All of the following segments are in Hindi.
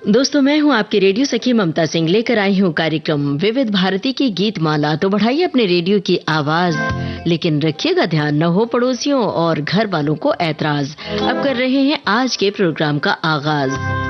दोस्तों, मैं हूं आपकी रेडियो सखी ममता सिंह, लेकर आई हूं कार्यक्रम विविध भारती की गीत माला। तो बढ़ाइए अपने रेडियो की आवाज, लेकिन रखिएगा ध्यान न हो पड़ोसियों और घर वालों को ऐतराज। अब कर रहे हैं आज के प्रोग्राम का आगाज।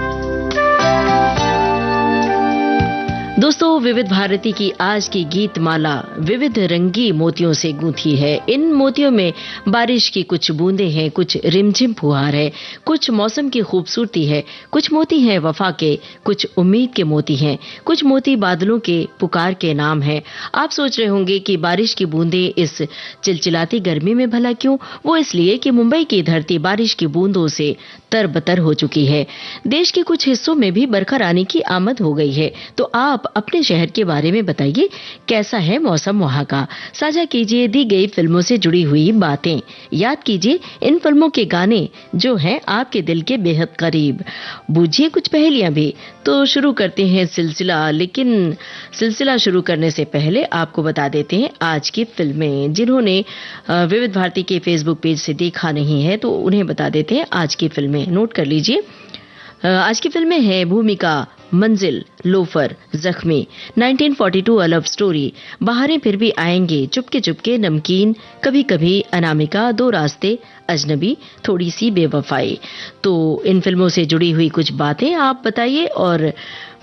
दोस्तों, विविध भारती की आज की गीत माला विविध रंगी मोतियों से गूंथी है। इन मोतियों में बारिश की कुछ बूंदें हैं, कुछ रिमझिम फुहार है, कुछ मौसम की खूबसूरती है, कुछ मोती हैं वफा के, कुछ उम्मीद के मोती हैं, कुछ मोती बादलों के पुकार के नाम है। आप सोच रहे होंगे कि बारिश की बूंदें इस चिलचिलाती गर्मी में भला क्यों? वो इसलिए कि मुंबई की धरती बारिश की बूंदों से तरबतर हो चुकी है। देश के कुछ हिस्सों में भी बरखा रानी की आमद हो गई है। तो आप अपने शहर के बारे में बताइए, कैसा है मौसम वहां का? साझा कीजिए दी गई फिल्मों से जुड़ी हुई बातें। याद कीजिए इन फिल्मों के गाने जो हैं आपके दिल के बेहद करीब। बूझिए कुछ पहेलियां भी। तो शुरू करते हैं सिलसिला, लेकिन सिलसिला शुरू करने से पहले आपको बता देते हैं आज की फिल्में। जिन्होंने विविध भारती के फेसबुक पेज से देखा नहीं है तो उन्हें बता देते हैं आज की फिल्में। नोट कर लीजिए। आज की फिल्में हैं भूमिका, मंजिल, लोफर, जख्मी, 1942 अ लव स्टोरी, बहारें फिर भी आएंगे, चुपके चुपके, नमकीन, कभी कभी, अनामिका, दो रास्ते, अजनबी, थोड़ी सी बेवफाई। तो इन फिल्मों से जुड़ी हुई कुछ बातें आप बताइए। और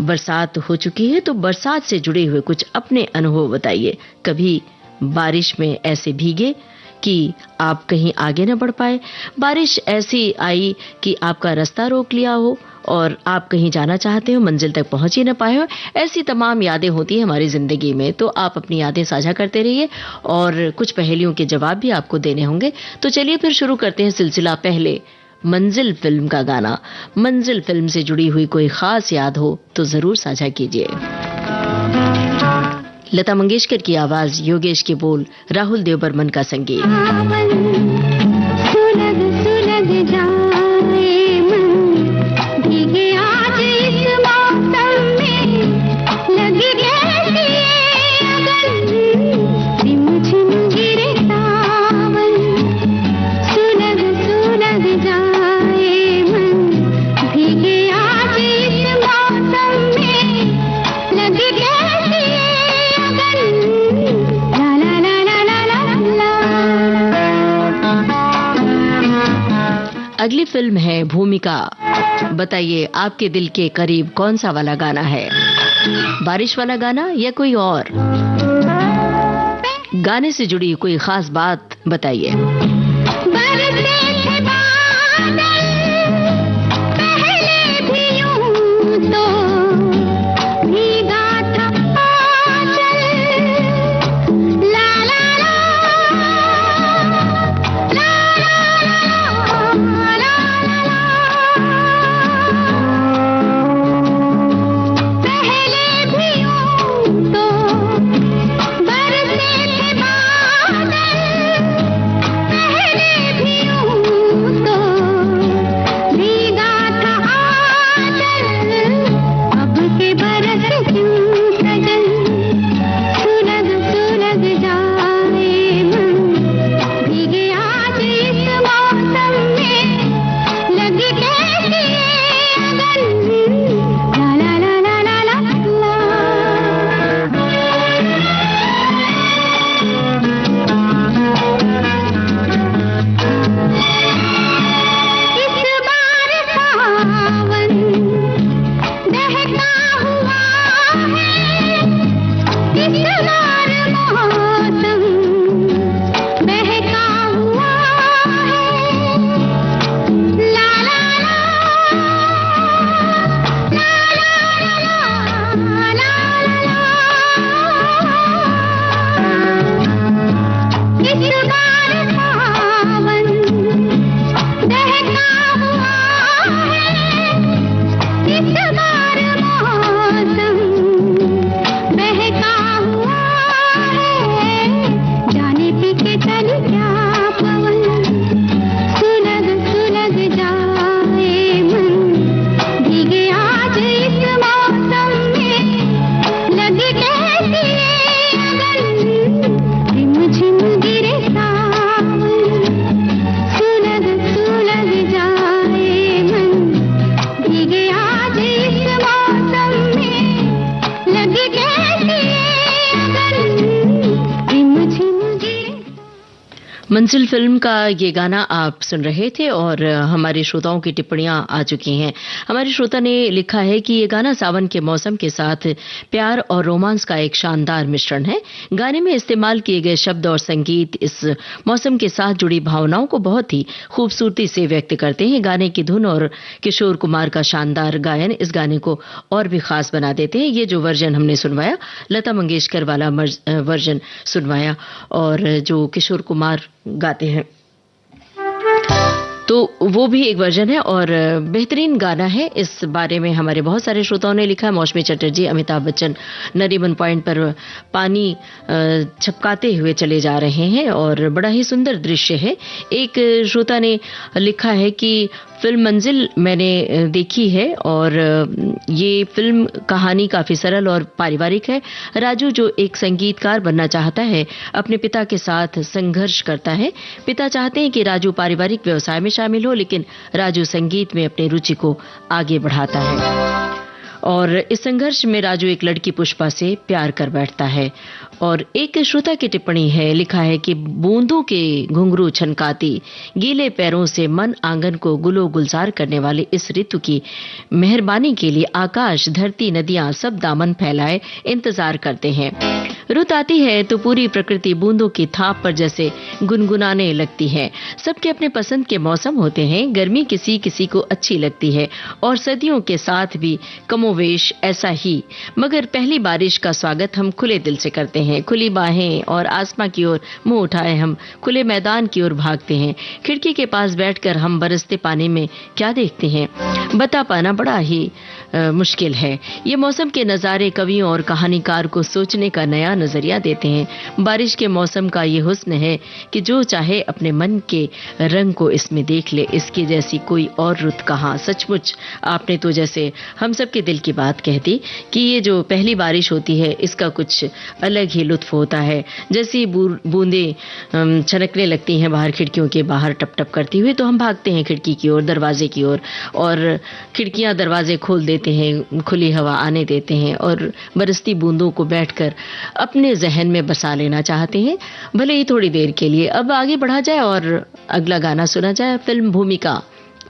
बरसात हो चुकी है तो बरसात से जुड़े हुए कुछ अपने अनुभव बताइए। कभी बारिश में ऐसे भीगे कि आप कहीं आगे न बढ़ पाए, बारिश ऐसी आई कि आपका रास्ता रोक लिया हो और आप कहीं जाना चाहते हो, मंजिल तक पहुंच ही न पाए हो। ऐसी तमाम यादें होती हैं हमारी जिंदगी में। तो आप अपनी यादें साझा करते रहिए और कुछ पहेलियों के जवाब भी आपको देने होंगे। तो चलिए फिर शुरू करते हैं सिलसिला। पहले मंजिल फिल्म का गाना। मंजिल फिल्म से जुड़ी हुई कोई खास याद हो तो जरूर साझा कीजिए। लता मंगेशकर की आवाज, योगेश के बोल, राहुल देव बर्मन का संगीत। सुलग सुलग जाए मन, भीगे आज इस मौसम में, लगी रहती है अगन, रिमझिम गिरे सावन। सुलग सुलग जाए मन, भीगे आज इस मौसम में, लगी रहती है अगली फिल्म है भूमिका। बताइए आपके दिल के करीब कौन सा वाला गाना है? बारिश वाला गाना या कोई और? गाने से जुड़ी कोई खास बात बताइए। मंजिल फिल्म का ये गाना आप सुन रहे थे और हमारे श्रोताओं की टिप्पणियां आ चुकी हैं। हमारे श्रोता ने लिखा है कि ये गाना सावन के मौसम के साथ प्यार और रोमांस का एक शानदार मिश्रण है। गाने में इस्तेमाल किए गए शब्द और संगीत इस मौसम के साथ जुड़ी भावनाओं को बहुत ही खूबसूरती से व्यक्त करते हैं। गाने की धुन और किशोर कुमार का शानदार गायन इस गाने को और भी खास बना देते हैं। ये जो वर्जन हमने सुनवाया, लता मंगेशकर वाला वर्जन सुनवाया और जो किशोर कुमार गाते हैं, तो वो भी एक वर्जन है और बेहतरीन गाना है। इस बारे में हमारे बहुत सारे श्रोताओं ने लिखा। मौसमी चटर्जी, अमिताभ बच्चन नरीमन पॉइंट पर पानी छपकाते हुए चले जा रहे हैं और बड़ा ही सुंदर दृश्य है। एक श्रोता ने लिखा है कि फिल्म मंजिल मैंने देखी है और ये फिल्म कहानी काफी सरल और पारिवारिक है। राजू जो एक संगीतकार बनना चाहता है, अपने पिता के साथ संघर्ष करता है। पिता चाहते हैं कि राजू पारिवारिक व्यवसाय में शामिल हो, लेकिन राजू संगीत में अपनी रुचि को आगे बढ़ाता है और इस संघर्ष में राजू एक लड़की पुष्पा से प्यार कर बैठता है। और एक श्रोता की टिप्पणी है, लिखा है कि बूंदों के घुंघरू छनकाती गीले पैरों से मन आंगन को गुलो गुलजार करने वाले इस ऋतु की मेहरबानी के लिए आकाश, धरती, नदियां सब दामन फैलाए इंतजार करते हैं। रुत आती है तो पूरी प्रकृति बूंदों की थाप पर जैसे गुनगुनाने लगती है। सबके अपने पसंद के मौसम होते हैं। गर्मी किसी किसी को अच्छी लगती है और सर्दियों के साथ भी कमोवेश ऐसा ही, मगर पहली बारिश का स्वागत हम खुले दिल से करते हैं। खुली बाहें और आसमां की ओर मुंह उठाए हम खुले मैदान की ओर भागते हैं। खिड़की के पास बैठकर हम बरसते पानी में क्या देखते हैं, बता पाना बड़ा ही मुश्किल है। ये मौसम के नज़ारे कवियों और कहानीकार को सोचने का नया नजरिया देते हैं। बारिश के मौसम का ये हुस्न है कि जो चाहे अपने मन के रंग को इसमें देख ले। इसकी जैसी कोई और रुत कहाँ। सचमुच आपने तो जैसे हम सब के दिल की बात कह दी कि ये जो पहली बारिश होती है इसका कुछ अलग ही लुत्फ होता है। जैसी बूंदें छनकने लगती हैं बाहर, खिड़कियों के बाहर टप टप करती हुई, तो हम भागते हैं खिड़की की ओर, दरवाजे की ओर, और खिड़कियां दरवाजे खोल देते हैं, खुली हवा आने देते हैं और बरसती बूंदों को बैठकर अपने जहन में बसा लेना चाहते हैं, भले ही थोड़ी देर के लिए। अब आगे बढ़ा जाए और अगला गाना सुना जाए। फिल्म भूमिका,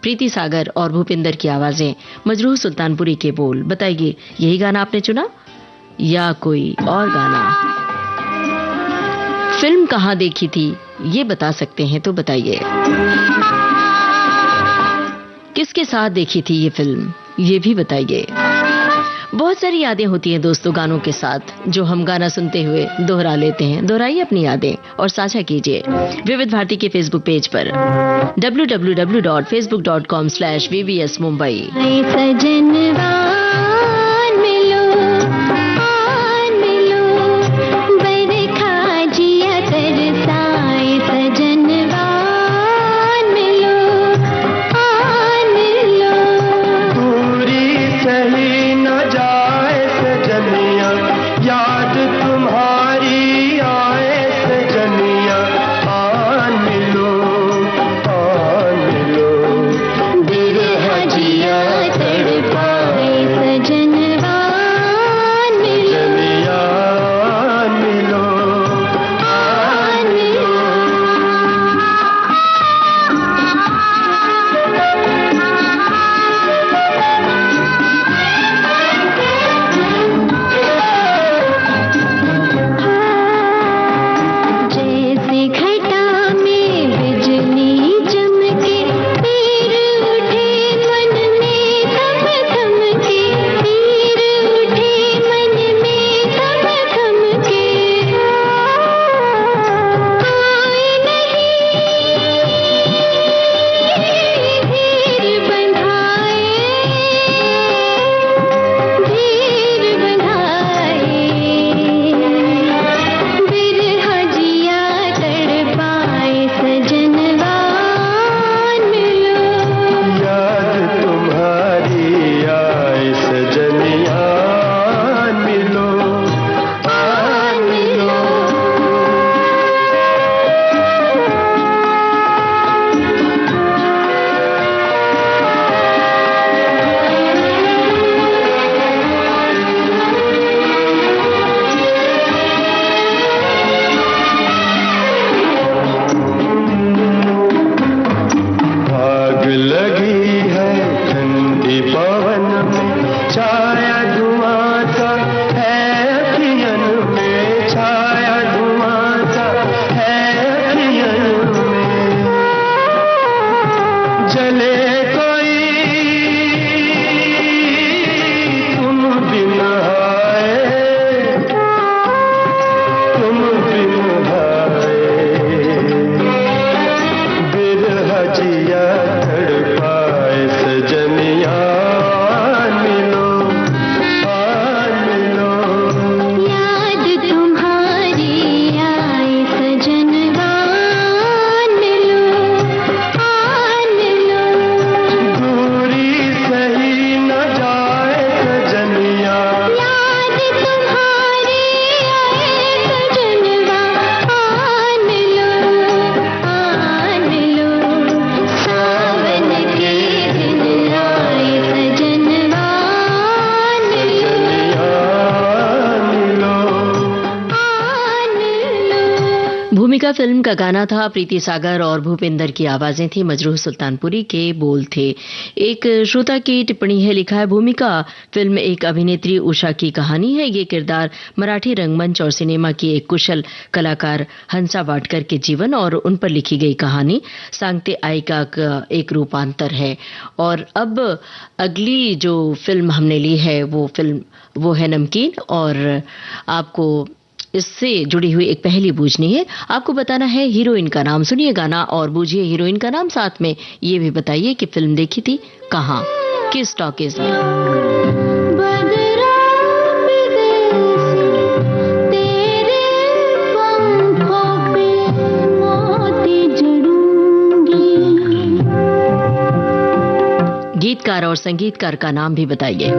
प्रीति सागर और भूपिंदर की आवाजें, मजरूह सुल्तानपुरी के बोल। बताइए, यही गाना आपने चुना या कोई और गाना? फिल्म कहाँ देखी थी ये बता सकते हैं तो बताइए। किसके साथ देखी थी ये फिल्म, ये भी बताइए। बहुत सारी यादें होती हैं दोस्तों गानों के साथ, जो हम गाना सुनते हुए दोहरा लेते हैं। दोहराइए अपनी यादें और साझा कीजिए विविध भारती के फेसबुक पेज पर www.facebook.com/vvs mumbai। भूमिका फिल्म का गाना था। प्रीति सागर और भूपेंद्र की आवाजें थी, मजरूह सुल्तानपुरी के बोल थे। एक श्रोता की टिप्पणी है, लिखा है, भूमिका फिल्म एक अभिनेत्री उषा की कहानी है। ये किरदार मराठी रंगमंच और सिनेमा की एक कुशल कलाकार हंसा वाडकर के जीवन और उन पर लिखी गई कहानी सांगते आइका का एक रूपांतर है। और अब अगली जो फिल्म हमने ली है वो है नमकीन, और आपको इससे जुड़ी हुई एक पहेली बूझनी है। आपको बताना है हीरोइन का नाम। सुनिए गाना और बूझिए हीरोइन का नाम, साथ में ये भी बताइए कि फिल्म देखी थी कहाँ, किस टॉकीज में। गीतकार और संगीतकार का नाम भी बताइए।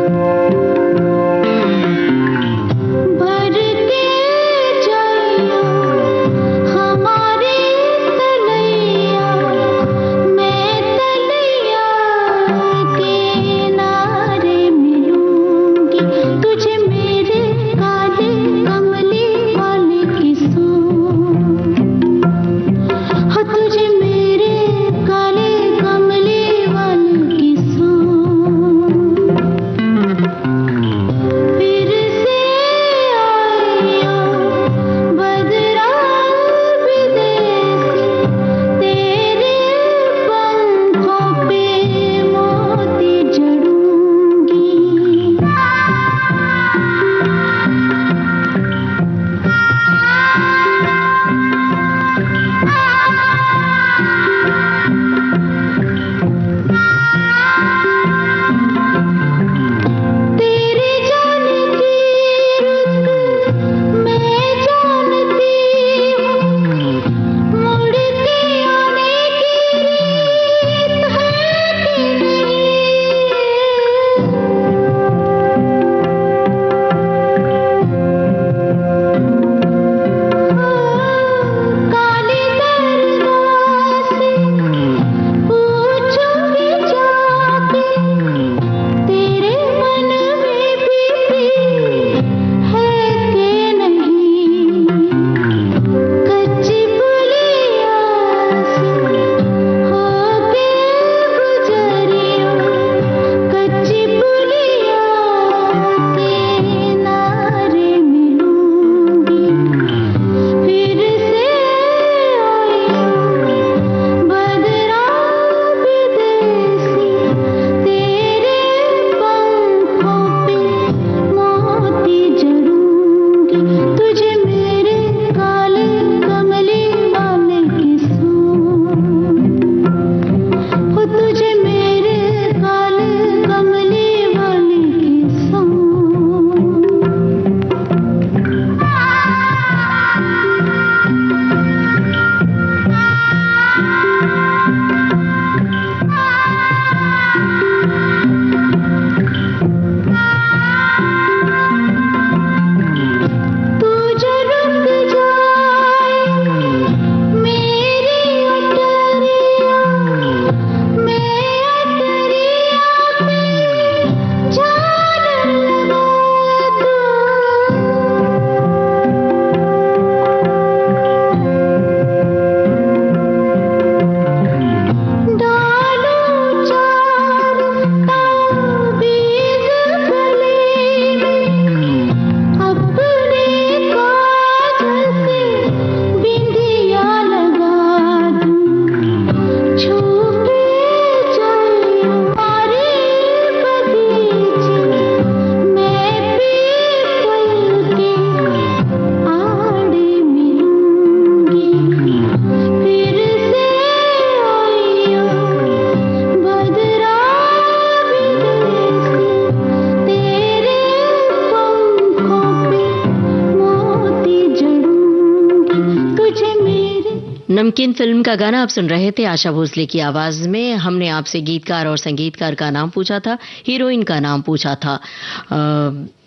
नमकीन फिल्म का गाना आप सुन रहे थे आशा भोसले की आवाज में। हमने आपसे गीतकार और संगीतकार का नाम पूछा था, हीरोइन का नाम पूछा था।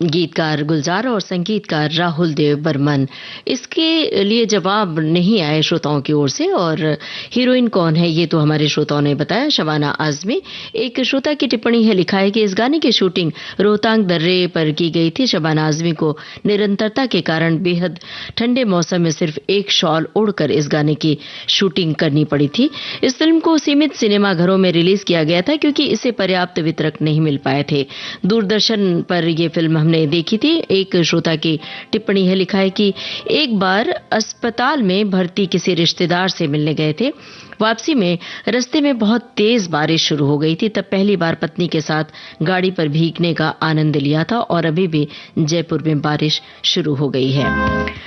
गीतकार गुलजार और संगीतकार राहुल देव बर्मन। इसके लिए जवाब नहीं आए श्रोताओं की ओर से, और हीरोइन कौन है ये तो हमारे श्रोताओं ने बताया, शबाना आजमी। एक श्रोता की टिप्पणी है, लिखा है कि इस गाने की शूटिंग रोहतांग दर्रे पर की गई थी। शबाना आजमी को निरंतरता के कारण बेहद ठंडे मौसम में सिर्फ एक शॉल ओढ़कर इस गाने की शूटिंग करनी पड़ी थी। इस फिल्म को सीमित सिनेमा घरों में रिलीज किया गया था क्योंकि इसे पर्याप्त वितरक नहीं मिल पाए थे। दूरदर्शन पर यह फिल्म हमने देखी थी। एक श्रोता की टिप्पणी है, लिखा है कि एक बार अस्पताल में भर्ती किसी रिश्तेदार से मिलने गए थे। वापसी में रास्ते में बहुत तेज बारिश शुरू हो गई थी। तब पहली बार पत्नी के साथ गाड़ी पर भीगने का आनंद लिया था, और अभी भी जयपुर में बारिश शुरू हो गई है।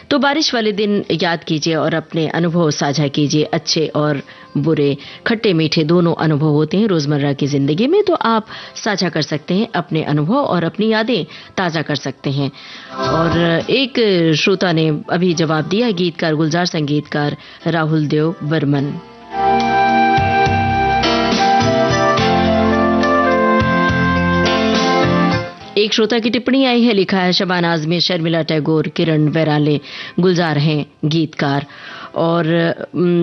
तो बारिश वाले दिन याद कीजिए और अपने अनुभव साझा कीजिए। अच्छे और बुरे, खट्टे मीठे दोनों अनुभव होते हैं रोजमर्रा की जिंदगी में, तो आप साझा कर सकते हैं अपने अनुभव और अपनी यादें ताजा कर सकते हैं। और एक श्रोता ने अभी जवाब दिया, गीतकार गुलजार, संगीतकार राहुल देव बर्मन। एक श्रोता की टिप्पणी आई है, लिखा है शबाना आजमी, शर्मिला टैगोर, किरण वैराले गुलजार हैं गीतकार। और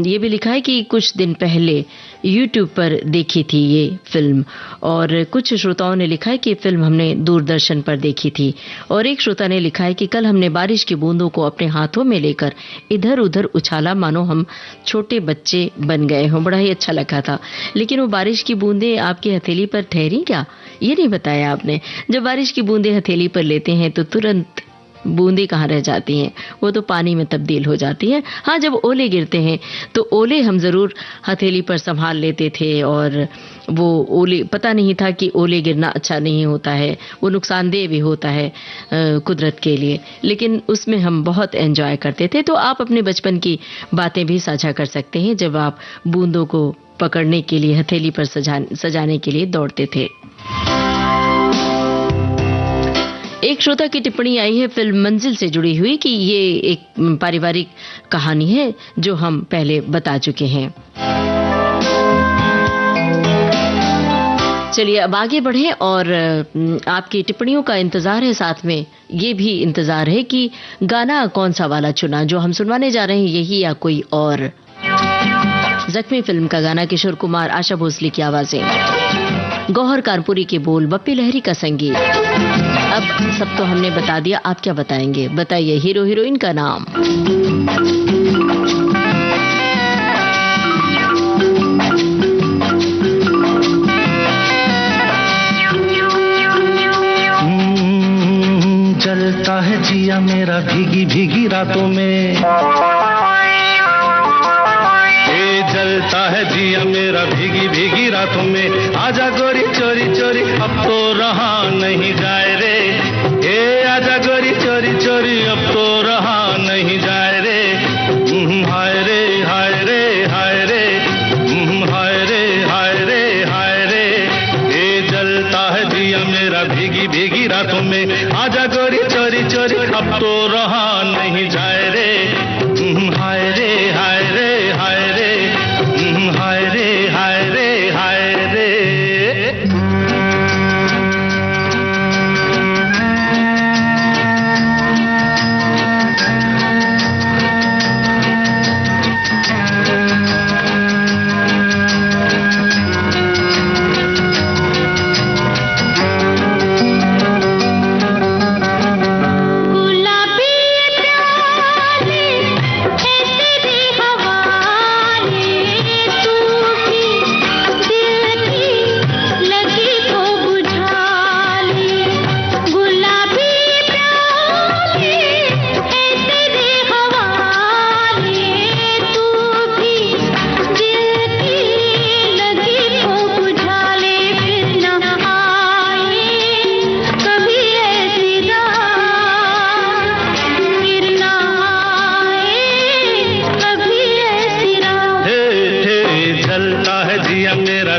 ये भी लिखा है कि कुछ दिन पहले YouTube पर देखी थी ये फिल्म। और कुछ श्रोताओं ने लिखा है कि फिल्म हमने दूरदर्शन पर देखी थी। और एक श्रोता ने लिखा है कि कल हमने बारिश की बूंदों को अपने हाथों में लेकर इधर उधर उछाला, मानो हम छोटे बच्चे बन गए हों। बड़ा ही अच्छा लगा था। लेकिन वो बारिश की बूंदें आपकी हथेली पर ठहरी क्या, ये नहीं बताया आपने। जब बारिश की बूंदें हथेली पर लेते हैं तो तुरंत बूंदें कहाँ रह जाती हैं, वो तो पानी में तब्दील हो जाती है। हाँ, जब ओले गिरते हैं तो ओले हम जरूर हथेली पर संभाल लेते थे, और वो ओले, पता नहीं था कि ओले गिरना अच्छा नहीं होता है, वो नुकसानदेह भी होता है कुदरत के लिए, लेकिन उसमें हम बहुत एंजॉय करते थे। तो आप अपने बचपन की बातें भी साझा कर सकते हैं जब आप बूंदों को पकड़ने के लिए हथेली पर सजाने के लिए दौड़ते थे। एक श्रोता की टिप्पणी आई है फिल्म मंजिल से जुड़ी हुई कि ये एक पारिवारिक कहानी है जो हम पहले बता चुके हैं। चलिए अब आगे बढ़ें, और आपकी टिप्पणियों का इंतजार है, साथ में ये भी इंतजार है कि गाना कौन सा वाला चुना जो हम सुनवाने जा रहे हैं, यही या कोई और। जख्मी फिल्म का गाना, किशोर कुमार, आशा भोसले की आवाजें, गौहर कानपुरी के बोल, बप्पी लहरी का संगीत। अब सब तो हमने बता दिया, आप क्या बताएंगे? बताइए हीरो हीरोइन का नाम। जलता है जिया मेरा भीगी भीगी रातों में, जलता है जिया मेरा भीगी भीगी रातों में। आजा गोरी चोरी चोरी अब तो रहा नहीं जाए रे, आजा गोरी चोरी चोरी अब तो रहा नहीं जाए रे। हाय रे हाय रे हाय रे, हाय रे हाय रे हाय रे। जलता है जिया मेरा भीगी भीगी रातों में। आजा गोरी चोरी चोरी अब तो रहा नहीं जाए रे। हाय रे हाय रे हाय रे, हाय रे हाय रे हाय रे।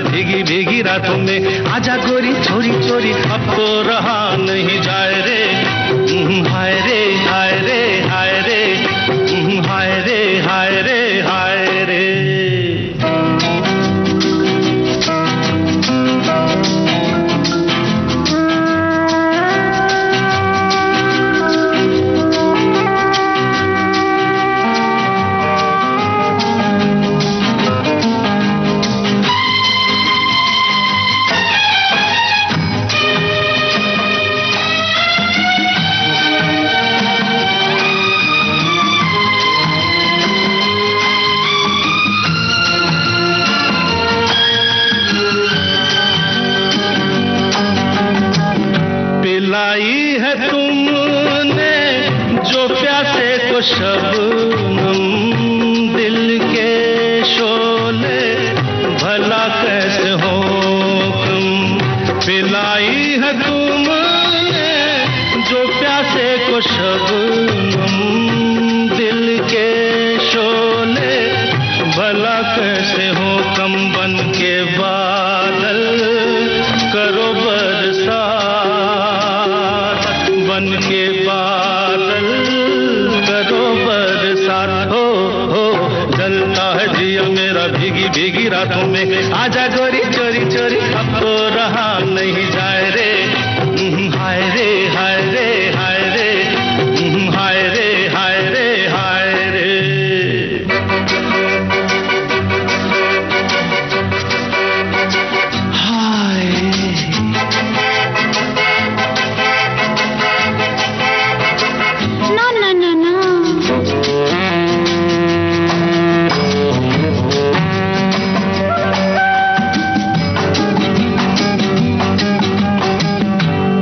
भीगी भीगी रातों में। आजा गोरी चोरी चोरी अब तो रहा नहीं जाए रे। हाय रे हाय रे हाय रे, हाय रे हाय रे हाय रे। पिलाई है तुमने जो प्यासे को शबनम, दिल के शोले भला कैसे हो कम। पिलाई है तुमने जो प्यासे को शबनम, दिल के शोले भला कैसे हो कम। बन के बादल करो बरसात, बन के बादल करो बरसात। हो जलता है जिया मेरा भीगी भीगी रातों में, आजा गोरी चोरी चोरी अब तो रहा नहीं जाए रे। हाय रे हाय रे हाय रे, हाय रे हाय रे हाय रे। ना ना ना ना,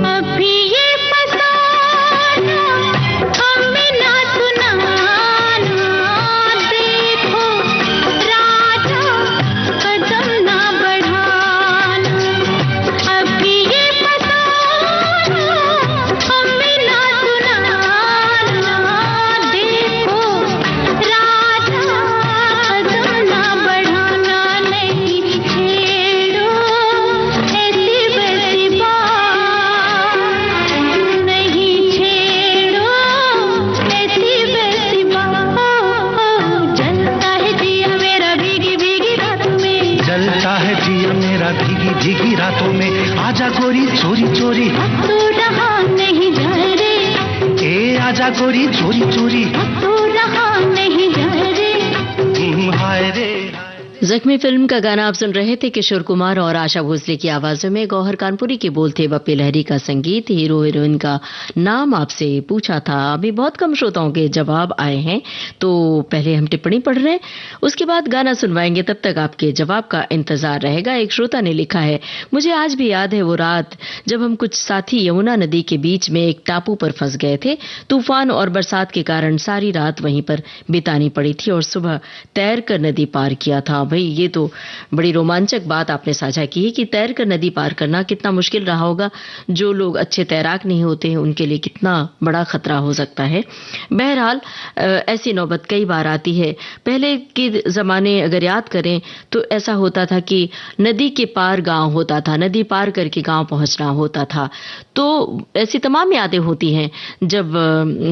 अभी ये फसाना हमें ना सुनाना, देखो राजा कदम ना बढ़ाना। अभी ये फसाना हमें ना सुनाना, देखो राजा कदम ना बढ़ाना। नहीं छेड़ो ऐसी वैसी बात, नहीं छेड़ो ऐसी वैसी बात। जलता है जिया मेरा भीगी भीगी रातों में, जलता है जिया मेरा भीगी भीगी रातों में, आजा गोरी चोरी चोरी अब तो रहा नहीं जाए रे, ए आजा गोरी चोरी चोरी। अब तो रहा नहीं जाए रे। हाय रे। जख्मी फिल्म का गाना आप सुन रहे थे। किशोर कुमार और आशा भोसले की आवाजों में गौहर कानपुरी के बोल थे, बप्पी लहरी का संगीत। हीरो हीरोइन का नाम आपसे पूछा था। अभी बहुत कम श्रोताओं के जवाब आए हैं, तो पहले हम टिप्पणी पढ़ रहे हैं, उसके बाद गाना सुनवाएंगे। तब तक आपके जवाब का इंतजार रहेगा। एक श्रोता ने लिखा है, मुझे आज भी याद है वो रात जब हम कुछ साथी यमुना नदी के बीच में एक टापू पर फंस गए थे। तूफान और बरसात के कारण सारी रात वहीं पर बितानी पड़ी थी और सुबह तैर कर नदी पार किया था। भाई ये तो बड़ी रोमांचक बात आपने साझा की है कि तैर कर नदी पार करना कितना मुश्किल रहा होगा। जो लोग अच्छे तैराक नहीं होते हैं उनके लिए कितना बड़ा खतरा हो सकता है। बहरहाल ऐसी नौबत कई बार आती है। पहले के जमाने अगर याद करें तो ऐसा होता था कि नदी के पार गांव होता था, नदी पार करके गांव पहुंचना होता था। तो ऐसी तमाम यादें होती हैं जब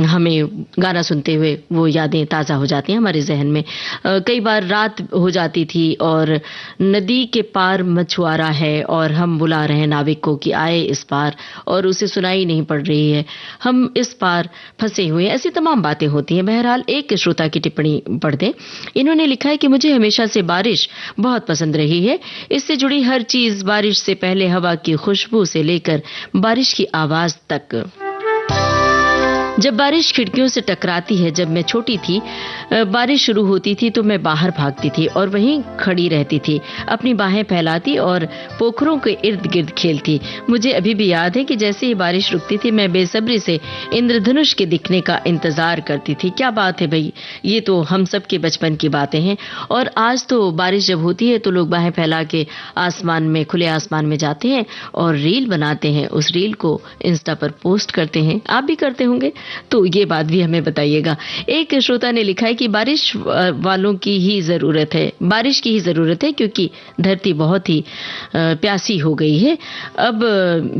हमें गाना सुनते हुए वो यादें ताज़ा हो जाती हैं हमारे जहन में। कई बार रात हो जाती थी और नदी के पार मछुआरा है और हम बुला रहे हैं नाविक को कि आए इस पार, और उसे सुनाई नहीं पड़ रही है, हम इस पार फंसे हुए हैं। ऐसी तमाम बातें होती हैं। बहरहाल एक श्रोता की टिप्पणी पढ़ दें। इन्होंने लिखा है कि मुझे हमेशा से बारिश बहुत पसंद रही है। इससे जुड़ी हर चीज, बारिश से पहले हवा की खुशबू से लेकर बारिश की आवाज तक। जब बारिश खिड़कियों से टकराती है, जब मैं छोटी थी, बारिश शुरू होती थी तो मैं बाहर भागती थी और वहीं खड़ी रहती थी, अपनी बाहें फैलाती और पोखरों के इर्द गिर्द खेलती। मुझे अभी भी याद है कि जैसे ही बारिश रुकती थी मैं बेसब्री से इंद्रधनुष के दिखने का इंतजार करती थी। क्या बात है भाई, ये तो हम सब के बचपन की बातें हैं। और आज तो बारिश जब होती है तो लोग बाहें फैला के आसमान में, खुले आसमान में जाते हैं और रील बनाते हैं, उस रील को इंस्टा पर पोस्ट करते हैं। आप भी करते होंगे, तो ये बात भी हमें बताइएगा। एक श्रोता ने लिखा है कि बारिश वालों की ही जरूरत है, बारिश की ही जरूरत है, क्योंकि धरती बहुत ही प्यासी हो गई है, अब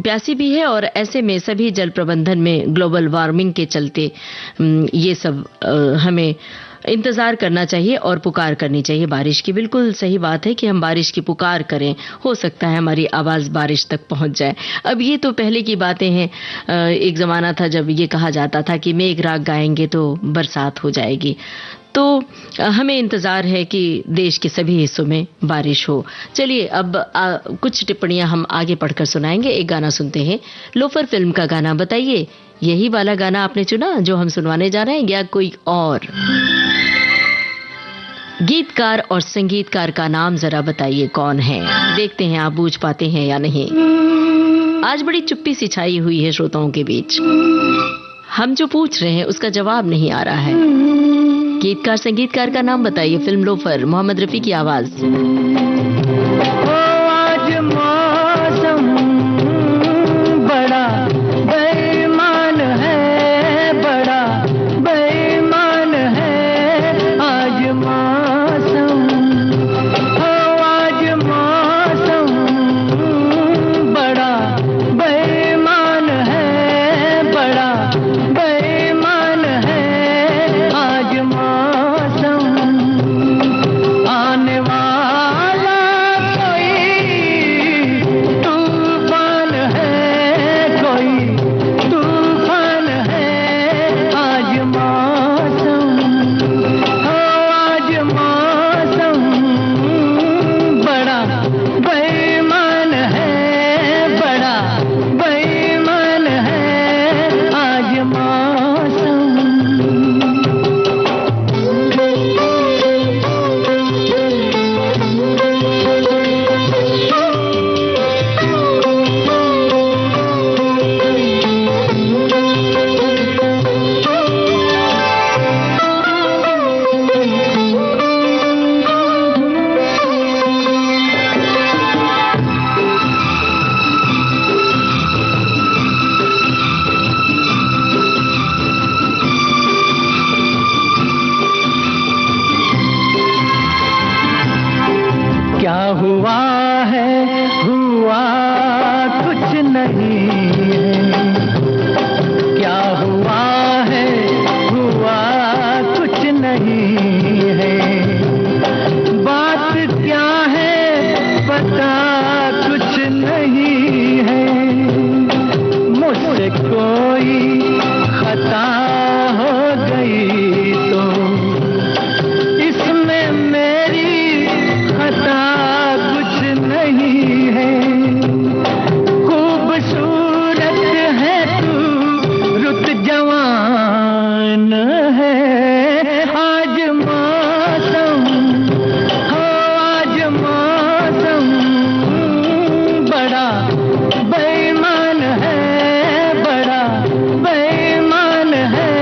प्यासी भी है। और ऐसे में सभी जल प्रबंधन में ग्लोबल वार्मिंग के चलते ये सब हमें इंतजार करना चाहिए और पुकार करनी चाहिए बारिश की। बिल्कुल सही बात है कि हम बारिश की पुकार करें, हो सकता है हमारी आवाज बारिश तक पहुंच जाए। अब ये तो पहले की बातें हैं। एक जमाना था जब ये कहा जाता था कि मेघ राग गाएंगे तो बरसात हो जाएगी। तो हमें इंतजार है कि देश के सभी हिस्सों में बारिश हो। चलिए अब कुछ टिप्पणियां हम आगे पढ़कर सुनाएंगे। एक गाना सुनते हैं, लोफर फिल्म का गाना। बताइए यही वाला गाना आपने चुना जो हम सुनवाने जा रहे हैं या कोई और? गीतकार और संगीतकार का नाम जरा बताइए कौन है। देखते हैं आप बूझ पाते हैं या नहीं। आज बड़ी चुप्पी सी छाई हुई है श्रोताओं के बीच। हम जो पूछ रहे हैं उसका जवाब नहीं आ रहा है। गीतकार संगीतकार का नाम बताइए। फिल्म लोफर, मोहम्मद रफी की आवाज। आज मौसम बड़ा बेईमान है, बड़ा बेईमान है आज मौसम। आज मौसम बड़ा बेईमान है, बड़ा बेईमान है आज मौसम। आने वाला कोई तूफान है, कोई तूफान है आज मौसम। आज मौसम बड़ा बेईमान है, बड़ा बेईमान है आज मौसम। क्या हुआ है, हुआ कुछ नहीं है। क्या हुआ है, हुआ कुछ नहीं है। बात क्या है पता कुछ नहीं है। मुझसे कोई खता हो गई तो इसमें मेरी खता कुछ नहीं है। खूबसूरत है तू, रुत जवान है आज मौसम। हो आज मौसम बड़ा बेईमान है, बड़ा बेईमान है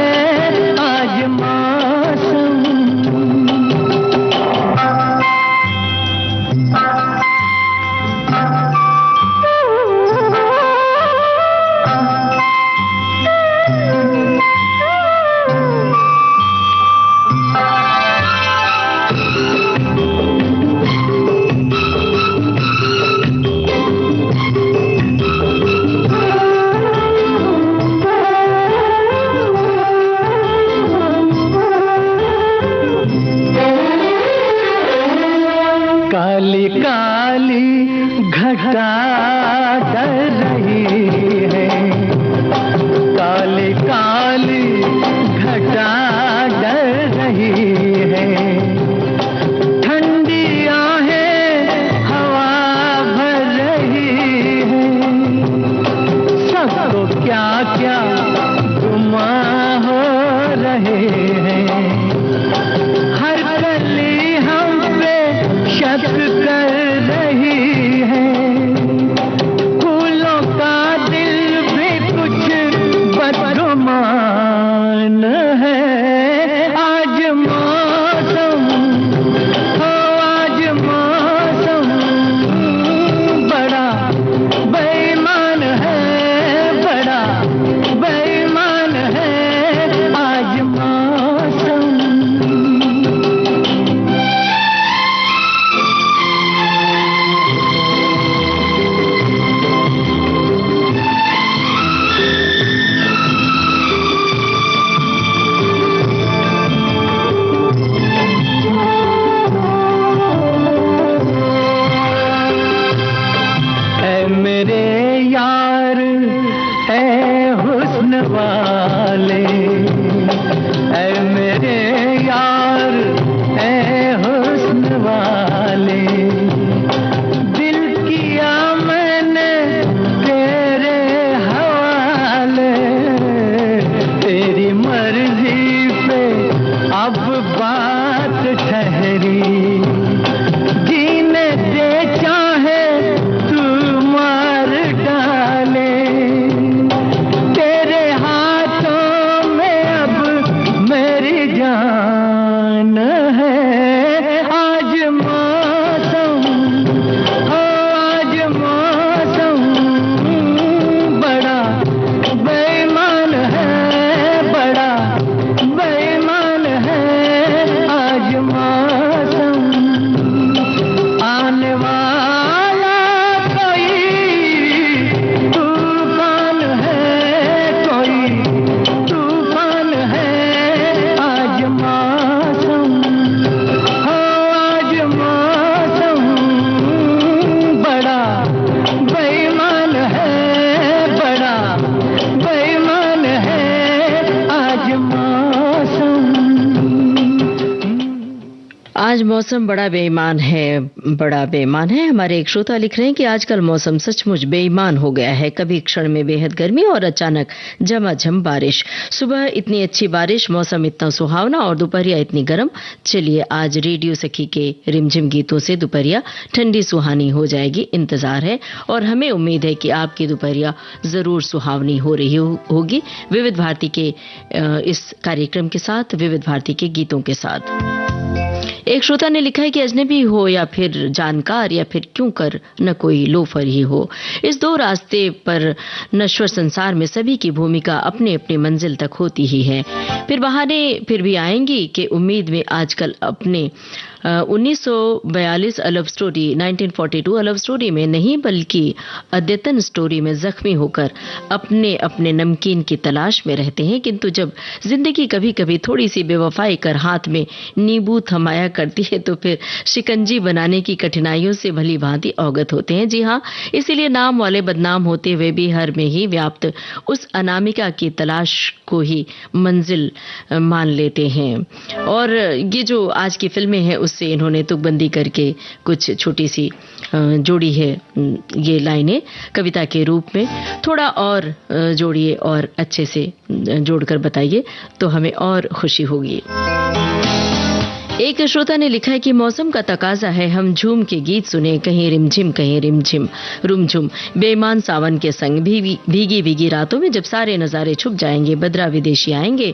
आज मौसम। काली काली घटा डर रही है, काली काली घटा डर रही है। ठंडी आहें हवा भर रही है। सबको क्या क्या गुमा हो रहे हैं। हर कली हम पे शक कर रही है। फूलों का दिल भी कुछ बदगुमान है आज मौसम। हो आज मौसम बड़ा बेईमान है, बड़ा बेईमान है आज मौसम। ऐ मेरे यार ऐ हुस्न वाले, ऐ मेरे यार ऐ हुस्न वाले। दिल किया मैंने तेरे हवाले। तेरी मर्जी पे अब बात ठहरी। जीने दे चाहे तू मार डाले। आज मौसम बड़ा बेईमान है, बड़ा बेईमान है। हमारे एक श्रोता लिख रहे हैं कि आजकल मौसम सचमुच बेईमान हो गया है। कभी क्षण में बेहद गर्मी और अचानक झमाझम बारिश। सुबह इतनी अच्छी बारिश, मौसम इतना सुहावना और दोपहरिया इतनी गर्म। चलिए आज रेडियो सखी के रिमझिम गीतों से दोपहरिया ठंडी सुहानी हो जाएगी। इंतजार है और हमें उम्मीद है कि आपकी दोपहरिया जरूर सुहावनी हो रही होगी विविध भारती के इस कार्यक्रम के साथ, विविध भारती के गीतों के साथ। एक श्रोता ने लिखा है कि अजनबी हो या फिर जानकार या फिर क्यों कर न कोई लोफर ही हो, इस दो रास्ते पर नश्वर संसार में सभी की भूमिका अपने अपने मंजिल तक होती ही है। फिर बहाने फिर भी आएंगी कि उम्मीद में आजकल अपने 1942 लव स्टोरी, 1942 लव स्टोरी में नहीं बल्कि अद्यतन स्टोरी में जख्मी होकर अपने अपने नमकीन की तलाश में रहते हैं। किंतु जब जिंदगी कभी कभी थोड़ी सी बेवफाई कर हाथ में नींबू थमाया करती है तो फिर शिकंजी बनाने की कठिनाइयों से भली भांति अवगत होते हैं। जी हाँ, इसीलिए नाम वाले बदनाम होते हुए भी हर में ही व्याप्त उस अनामिका की तलाश को ही मंजिल मान लेते हैं। और ये जो आज की फिल्में हैं उससे इन्होंने तुकबंदी करके कुछ छोटी सी जोड़ी है ये लाइनें कविता के रूप में। थोड़ा और जोड़िए और अच्छे से जोड़कर बताइए तो हमें और खुशी होगी। एक श्रोता ने लिखा है कि मौसम का तकाजा है हम झूम के गीत सुने, कहीं रिमझिम कहीं रिमझिम रुमझुम, बेईमान सावन के संग भीगी भीगी रातों में जब सारे नजारे छुप जाएंगे, बदरा विदेशी आएंगे,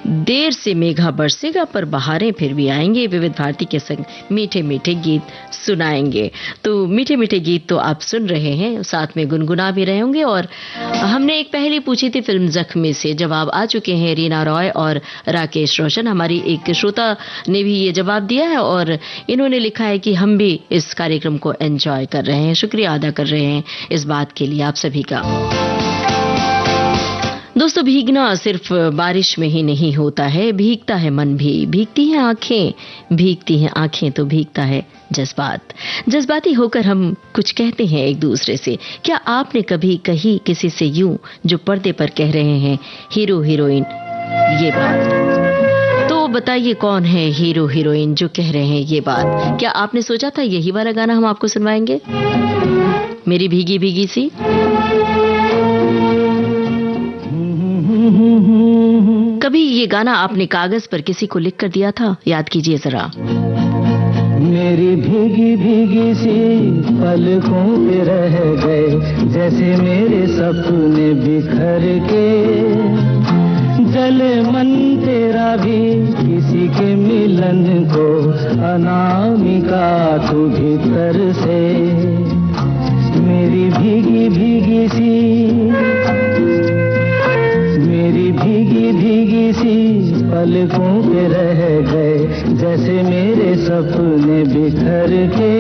देर से मेघा बरसेगा पर बहारें फिर भी आएंगे, विविध भारती के संग मीठे मीठे गीत सुनाएंगे। तो मीठे मीठे गीत तो आप सुन रहे हैं, साथ में गुनगुना भी रहे होंगे। और हमने एक पहली पूछी थी फिल्म जख्मी से, जवाब आ चुके हैं रीना रॉय और राकेश रोशन। हमारी एक श्रोता ने भी ये जवाब दिया है और इन्होंने लिखा है कि हम भी इस कार्यक्रम को एंजॉय कर रहे हैं। शुक्रिया अदा कर रहे हैं इस बात के लिए आप सभी का। दोस्तों, भीगना सिर्फ बारिश में ही नहीं होता है, भीगता है मन भी, भीगती हैं आंखें, भीगती हैं आंखें तो भीगता है जज्बात। जज्बाती होकर हम कुछ कहते हैं एक दूसरे से। क्या आपने कभी कही किसी से यूं जो पर्दे पर कह रहे हैं हीरो हीरोइन ये बात? तो बताइए कौन है हीरो हीरोइन जो कह रहे हैं ये बात? क्या आपने सोचा था यही वाला गाना हम आपको सुनवाएंगे, मेरी भीगी भीगी सी? कभी ये गाना आपने कागज पर किसी को लिख कर दिया था? याद कीजिए जरा। मेरी भीगी भीगी सी पलकों पे रह गए जैसे मेरे सपने बिखर के, जले मन तेरा भी किसी के मिलन को, अनामिका तू भीतर से। मेरी भीगी भीगी सी, मेरी भीगी भीगी सी पलकों पे रह गए जैसे मेरे सपने बिखर के,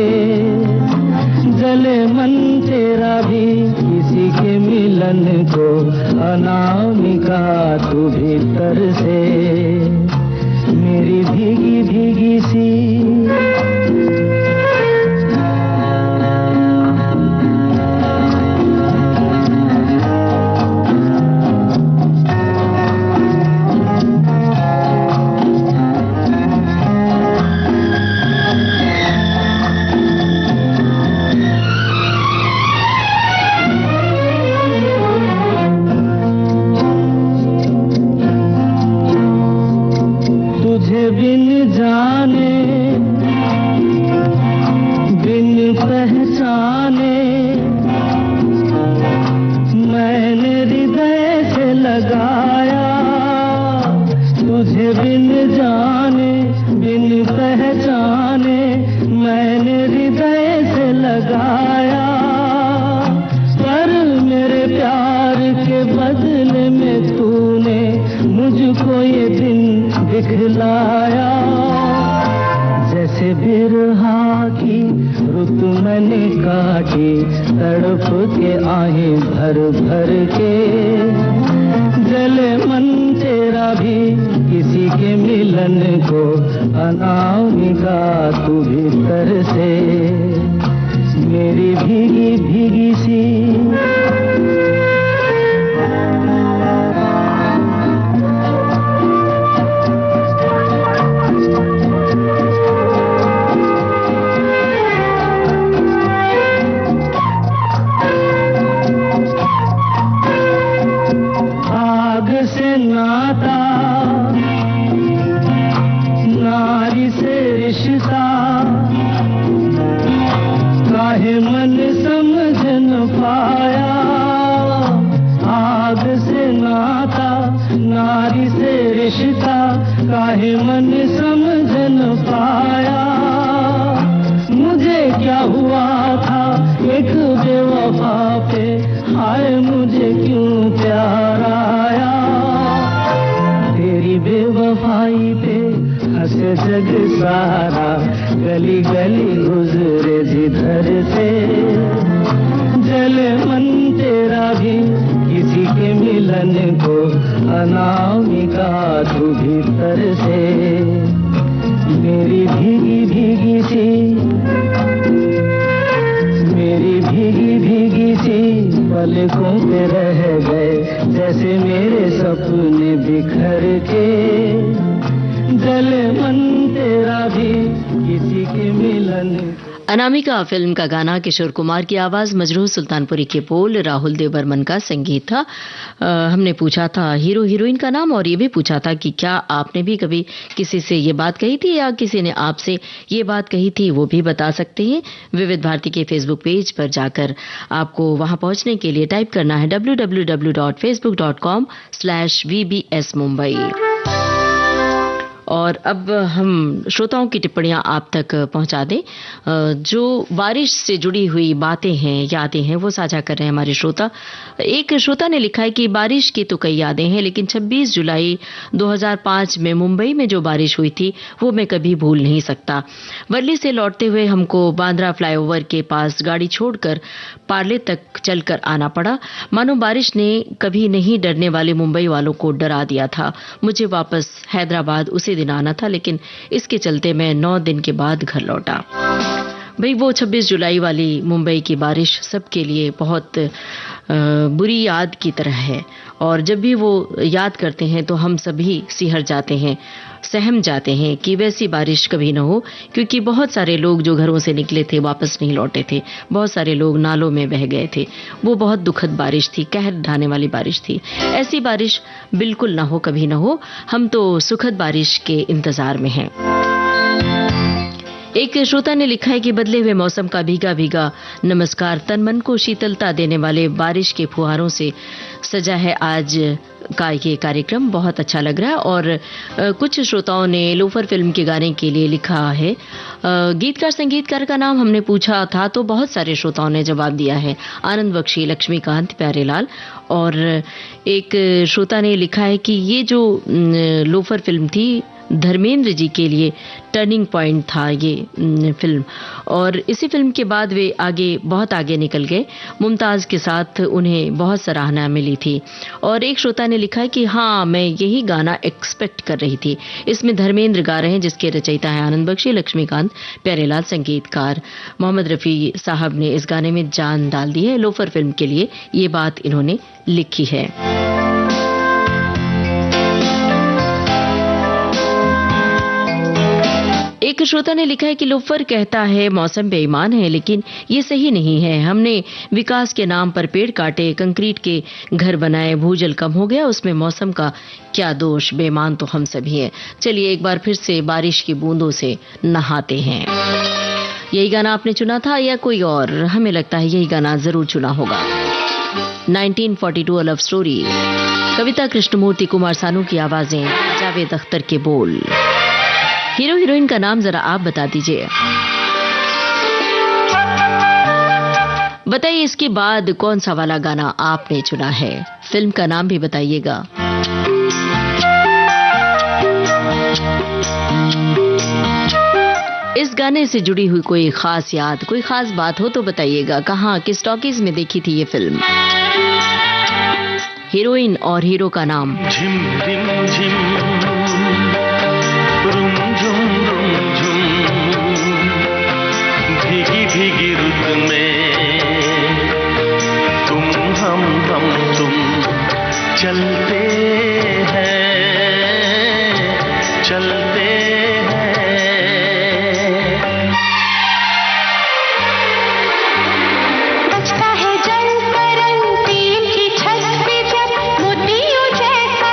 जले मन तेरा भी किसी के मिलन को, अनामिका तू भीतर से। मेरी भीगी भीगी सी। से नाता, नारी से रिश्ता, काहे मन समझ न पाया। आग से नाता, नारी से रिश्ता, काहे मन समझ न पाया। मुझे क्या हुआ था एक बेवफा पे, हाय मुझे क्यों प्यार आया। तेरी बेवफाई पे हंसे जग सारा, गली गली गुजरे जिधर से। जले मन तेरा भी किसी के मिलन को, अनामिका तू भीतर से। मेरी भीगी भीगी सी, मेरी भीगी भीगी सी पलकों पे रह गए, जैसे मेरे सपने बिखर के। जले मन तेरा भी किसी के मिलन। अनामिका फिल्म का गाना किशोर कुमार की आवाज, मजरूह सुल्तानपुरी के बोल, राहुल देव बर्मन का संगीत था। हमने पूछा था हीरो हीरोइन का नाम और ये भी पूछा था कि क्या आपने भी कभी किसी से ये बात कही थी या किसी ने आपसे ये बात कही थी, वो भी बता सकते हैं। विविध भारती के फेसबुक पेज पर जाकर आपको वहां पहुंचने के लिए टाइप करना है www.facebook.com/vbs Mumbai। और अब हम श्रोताओं की टिप्पणियां आप तक पहुंचा दें। जो बारिश से जुड़ी हुई बातें हैं, यादें हैं, वो साझा कर रहे हैं हमारे श्रोता। एक श्रोता ने लिखा है कि बारिश की तो कई यादें हैं, लेकिन 26 जुलाई 2005 में मुंबई में जो बारिश हुई थी वो मैं कभी भूल नहीं सकता। वर्ली से लौटते हुए हमको बांद्रा फ्लाईओवर के पास गाड़ी छोड़कर पार्ले तक चलकर आना पड़ा। मानो बारिश ने कभी नहीं डरने वाले मुंबई वालों को डरा दिया था। मुझे वापस हैदराबाद उसी दिन आना था, लेकिन इसके चलते मैं 9 दिन के बाद घर लौटा। भाई वो 26 जुलाई वाली मुंबई की बारिश सबके लिए बहुत बुरी याद की तरह है, और जब भी वो याद करते हैं तो हम सभी सिहर जाते हैं, सहम जाते हैं कि वैसी बारिश कभी न हो, क्योंकि बहुत सारे लोग जो घरों से निकले थे वापस नहीं लौटे थे, बहुत सारे लोग नालों में बह गए थे। वो बहुत दुखद बारिश थी, कहर ढाने वाली बारिश थी। ऐसी बारिश बिल्कुल ना हो, कभी ना हो। हम तो सुखद बारिश के इंतजार में हैं। एक श्रोता ने लिखा है कि बदले हुए मौसम का भीगा भीगा नमस्कार, तन मन को शीतलता देने वाले बारिश के फुहारों से सजा है आज का ये कार्यक्रम, बहुत अच्छा लग रहा है। और कुछ श्रोताओं ने लोफर फिल्म के गाने के लिए लिखा है। गीतकार संगीतकार का नाम हमने पूछा था तो बहुत सारे श्रोताओं ने जवाब दिया है, आनंद बख्शी, लक्ष्मीकांत, प्यारेलाल। और एक श्रोता ने लिखा है कि ये जो लोफर फिल्म थी धर्मेंद्र जी के लिए टर्निंग पॉइंट था ये फिल्म, और इसी फिल्म के बाद वे बहुत आगे निकल गए। मुमताज के साथ उन्हें बहुत सराहना मिली थी। और एक श्रोता ने लिखा है कि हाँ, मैं यही गाना एक्सपेक्ट कर रही थी। इसमें धर्मेंद्र गा रहे हैं, जिसके रचयिता है आनंद बख्शी, लक्ष्मीकांत, प्यारेलाल संगीतकार। मोहम्मद रफी साहब ने इस गाने में जान डाल दी है। लोफर फिल्म के लिए ये बात इन्होंने लिखी है। एक श्रोता ने लिखा है कि लोफर कहता है मौसम बेईमान है, लेकिन ये सही नहीं है। हमने विकास के नाम पर पेड़ काटे, कंक्रीट के घर बनाए, भूजल कम हो गया, उसमें मौसम का क्या दोष? बेईमान तो हम सभी हैं। चलिए एक बार फिर से बारिश की बूंदों से नहाते हैं। यही गाना आपने चुना था या कोई और? हमें लगता है यही गाना जरूर चुना होगा। 1942 लव स्टोरी, कविता कृष्णमूर्ति, कुमार सानू की आवाजें, जावेद अख्तर के बोल। हीरो हीरोइन का नाम जरा आप बता दीजिए। बताइए इसके बाद कौन सा वाला गाना आपने चुना है। फिल्म का नाम भी बताइएगा। इस गाने से जुड़ी हुई कोई खास याद, कोई खास बात हो तो बताइएगा। कहाँ, किस टॉकीज में देखी थी ये फिल्म? हीरोइन और हीरो का नाम। झिम झिम झिम रुम झुम रुम झुम, भीगी भीगी रुत में तुम हम तुम चलते हैं चलते हैं। बचता है जल तरंग तीन की छत पे जब मोतियों जैसा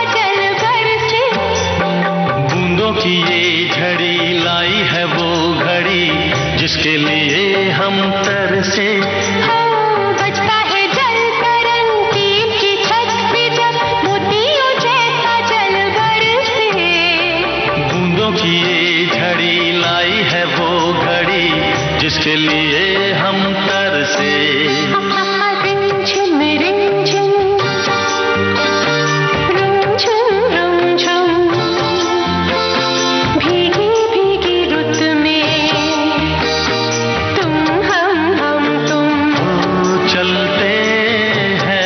के लिए हम तरसे। रिमझिम रिमझिम रुमझुम रुमझुम भीगी भीगी रुत में तुम हम तुम चलते हैं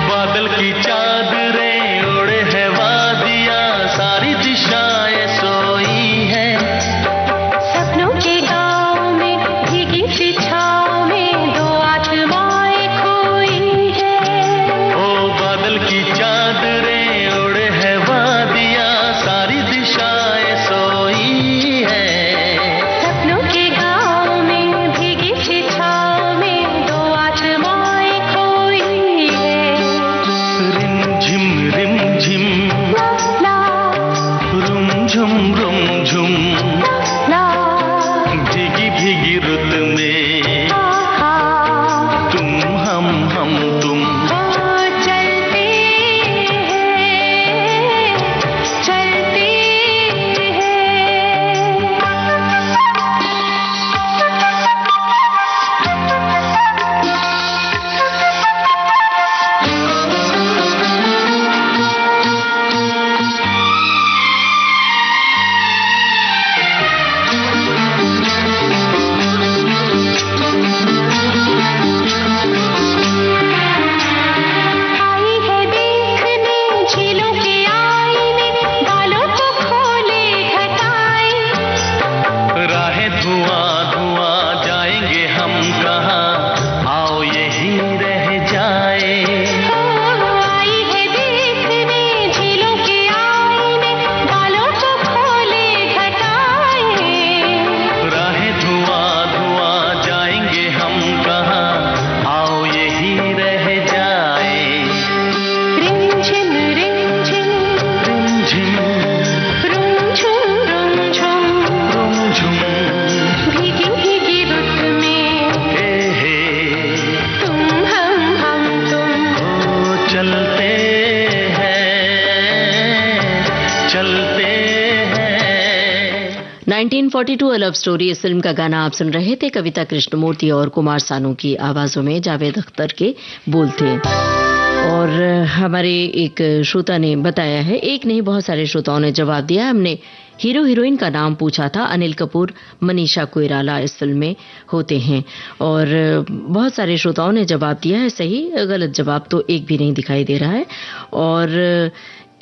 बादल की चादरें ओढ़े है वादियां, सारी दिशाएं सोई है। सपनों के गाँव में भीगी सी छाँव में दो आत्माएं खोई है। ओ बादल की चादरें ओढ़े है वादियां, सारी दिशाएं सोई है। सपनों के गाँव में भीगी सी छाँव में दो आत्माएं खोई है। रिमझिम रिमझिम ला रुमझुम रुमझुम ला भीगी भीगी रुत में हा तुम हम तुम। चलते आई है देखने झीलों के आईने, बालों को खोले घटाए। राहें धुआं धुआं जाएंगे हम कहाँ, आओ यही रह जाए। आई है देखने झीलों के आईने, बालों को खोले घटाए। राहें धुआं धुआं जाएंगे हम कहाँ, आओ यही रह जाए। रिमझिम रिमझिम रिमझिम रुमझुम रुमझुम रुमझुम भीगी भीगी रुत में हे तुम हम तुम ओ चलते हैं। 1942 लव स्टोरी इस फिल्म का गाना आप सुन रहे थे। कविता कृष्णमूर्ति और कुमार सानू की आवाजों में जावेद अख्तर के बोल थे। और हमारे एक श्रोता ने बताया है, एक नहीं बहुत सारे श्रोताओं ने जवाब दिया। हमने हीरो हीरोइन का नाम पूछा था, अनिल कपूर, मनीषा कोइराला इस फिल्म में होते हैं। और बहुत सारे श्रोताओं ने जवाब दिया है सही, गलत जवाब तो एक भी नहीं दिखाई दे रहा है। और